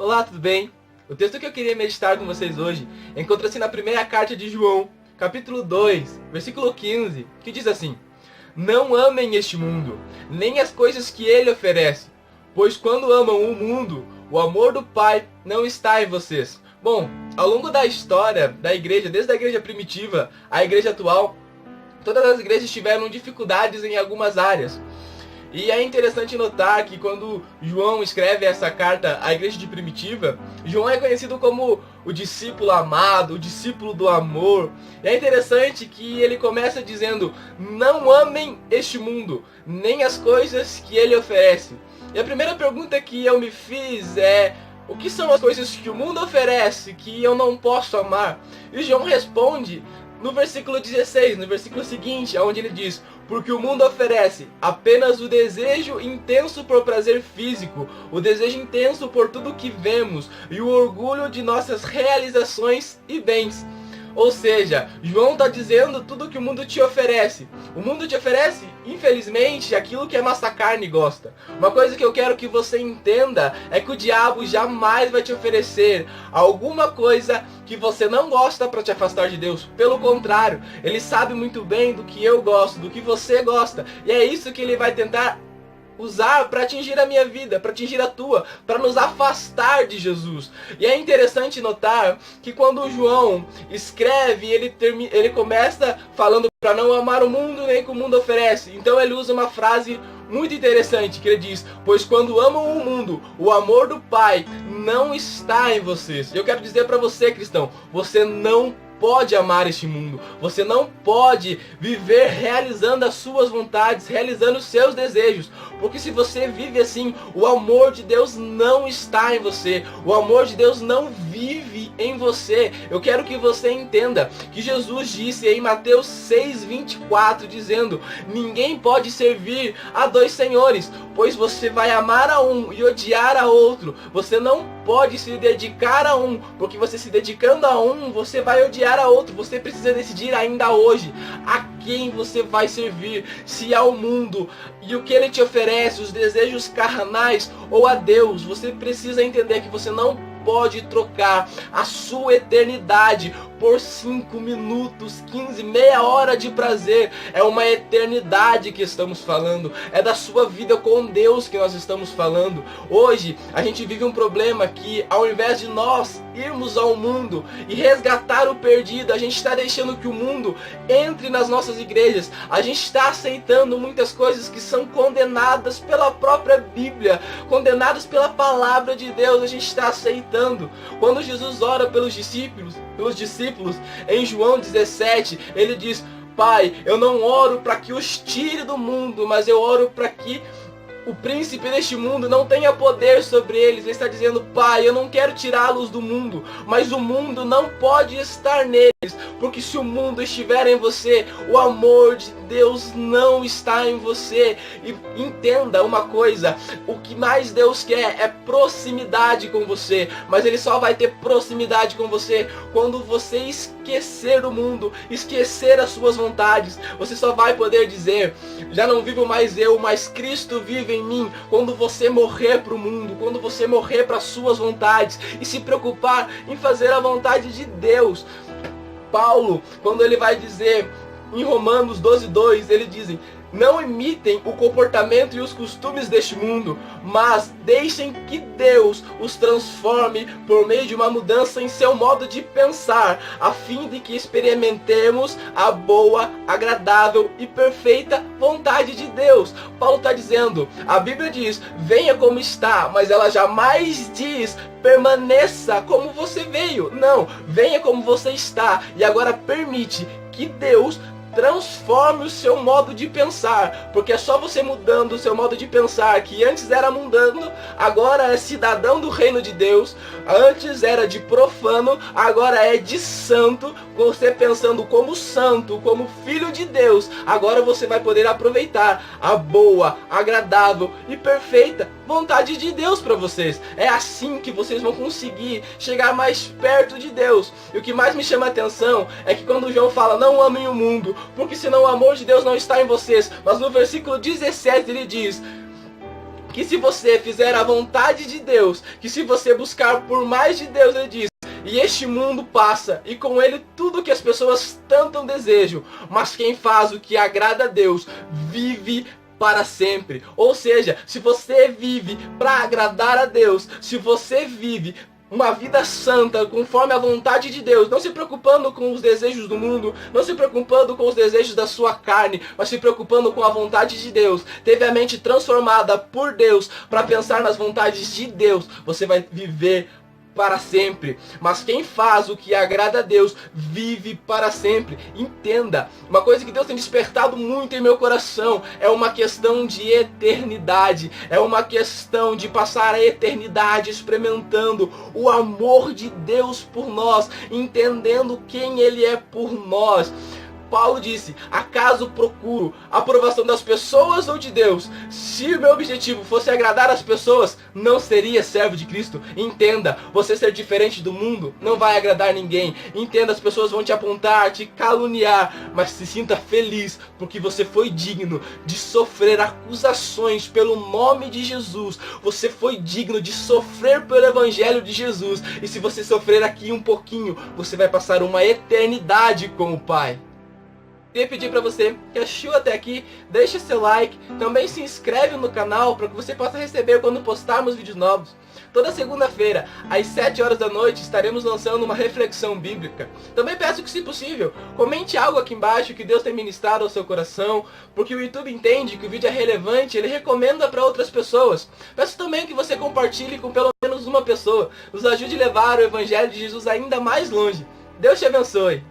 Olá, tudo bem? O texto que eu queria meditar com vocês hoje encontra-se na primeira carta de João, capítulo 2, versículo 15, que diz assim: Não amem este mundo, nem as coisas que ele oferece, pois quando amam o mundo, o amor do Pai não está em vocês. Bom, ao longo da história da igreja, desde a igreja primitiva à igreja atual, todas as igrejas tiveram dificuldades em algumas áreas. E é interessante notar que quando João escreve essa carta à igreja de Primitiva, João é conhecido como o discípulo amado, o discípulo do amor. E é interessante que ele começa dizendo: não amem este mundo, nem as coisas que ele oferece. E a primeira pergunta que eu me fiz é: o que são as coisas que o mundo oferece que eu não posso amar? E João responde no versículo 16, no versículo seguinte, onde ele diz: porque o mundo oferece apenas o desejo intenso por prazer físico, o desejo intenso por tudo que vemos e o orgulho de nossas realizações e bens. Ou seja, João está dizendo tudo que o mundo te oferece. O mundo te oferece, infelizmente, aquilo que a nossa carne gosta. Uma coisa que eu quero que você entenda é que o diabo jamais vai te oferecer alguma coisa que você não gosta para te afastar de Deus. Pelo contrário, ele sabe muito bem do que eu gosto, do que você gosta. E é isso que ele vai tentar usar para atingir a minha vida, para atingir a tua, para nos afastar de Jesus. E é interessante notar que quando João escreve, ele começa falando para não amar o mundo nem que o mundo oferece. Então ele usa uma frase muito interessante, que ele diz: pois quando amam o mundo, o amor do Pai não está em vocês. Eu quero dizer para você, cristão, você não pode amar este mundo. Você não pode viver realizando as suas vontades, realizando os seus desejos. Porque se você vive assim, o amor de Deus não está em você. O amor de Deus não vive em você. Eu quero que você entenda que Jesus disse em Mateus 6:24, dizendo: ninguém pode servir a dois senhores, pois você vai amar a um e odiar a outro. Você não pode se dedicar a um, porque você se dedicando a um, você vai odiar a outro. Você precisa decidir ainda hoje a quem você vai servir, se ao mundo e o que ele te oferece, os desejos carnais, ou a Deus. Você precisa entender que você não pode trocar a sua eternidade por 5 minutos, 15, meia hora de prazer. É uma eternidade que estamos falando. É da sua vida com Deus que nós estamos falando. Hoje a gente vive um problema que, ao invés de nós irmos ao mundo e resgatar o perdido, a gente está deixando que o mundo entre nas nossas igrejas. A gente está aceitando muitas coisas que são condenadas pela própria Bíblia, condenadas pela palavra de Deus. A gente está aceitando. Quando Jesus ora pelos discípulos, em João 17, ele diz: Pai, eu não oro para que os tire do mundo, mas eu oro para que o príncipe deste mundo não tenha poder sobre eles. Ele está dizendo: Pai, eu não quero tirá-los do mundo, mas o mundo não pode estar neles, porque se o mundo estiver em você, o amor de Deus não está em você. E entenda uma coisa: o que mais Deus quer é proximidade com você, mas Ele só vai ter proximidade com você quando você esquecer o mundo, esquecer as suas vontades. Você só vai poder dizer: já não vivo mais eu, mas Cristo vive em mim, quando você morrer para o mundo, quando você morrer para as suas vontades e se preocupar em fazer a vontade de Deus. Paulo, quando ele vai dizer em Romanos 12:2, ele diz: não imitem o comportamento e os costumes deste mundo, mas deixem que Deus os transforme por meio de uma mudança em seu modo de pensar, a fim de que experimentemos a boa, agradável e perfeita vontade de Deus. Paulo está dizendo, a Bíblia diz: venha como está, mas ela jamais diz: permaneça como você veio. Não, venha como você está e agora permite que Deus transforme o seu modo de pensar, porque é só você mudando o seu modo de pensar, que antes era mundano, agora é cidadão do reino de Deus, antes era de profano, agora é de santo. Você pensando como santo, como filho de Deus, agora você vai poder aproveitar a boa, agradável e perfeita vontade de Deus para vocês. É assim que vocês vão conseguir chegar mais perto de Deus. E o que mais me chama a atenção é que quando João fala: não amem o mundo, porque senão o amor de Deus não está em vocês. Mas no versículo 17 ele diz: que se você fizer a vontade de Deus, que se você buscar por mais de Deus, ele diz, e este mundo passa, e com ele tudo que as pessoas tanto desejam, mas quem faz o que agrada a Deus, vive para sempre. Ou seja, se você vive para agradar a Deus, se você vive uma vida santa, conforme a vontade de Deus, não se preocupando com os desejos do mundo, não se preocupando com os desejos da sua carne, mas se preocupando com a vontade de Deus, teve a mente transformada por Deus para pensar nas vontades de Deus, você vai viver para sempre. Mas quem faz o que agrada a Deus vive para sempre. Entenda, uma coisa que Deus tem despertado muito em meu coração é uma questão de eternidade, é uma questão de passar a eternidade experimentando o amor de Deus por nós, entendendo quem Ele é por nós. Paulo disse, acaso procuro a aprovação das pessoas ou de Deus? Se o meu objetivo fosse agradar as pessoas, não seria servo de Cristo. Entenda, você ser diferente do mundo não vai agradar ninguém. Entenda, as pessoas vão te apontar, te caluniar, mas se sinta feliz, porque você foi digno de sofrer acusações pelo nome de Jesus. Você foi digno de sofrer pelo evangelho de Jesus. E se você sofrer aqui um pouquinho, você vai passar uma eternidade com o Pai. Queria pedir para você que assistiu até aqui, deixe seu like, também se inscreve no canal para que você possa receber quando postarmos vídeos novos. Toda segunda-feira, às 7 horas da noite, estaremos lançando uma reflexão bíblica. Também peço que, se possível, comente algo aqui embaixo que Deus tem ministrado ao seu coração, porque o YouTube entende que o vídeo é relevante, ele recomenda para outras pessoas. Peço também que você compartilhe com pelo menos uma pessoa, nos ajude a levar o Evangelho de Jesus ainda mais longe. Deus te abençoe.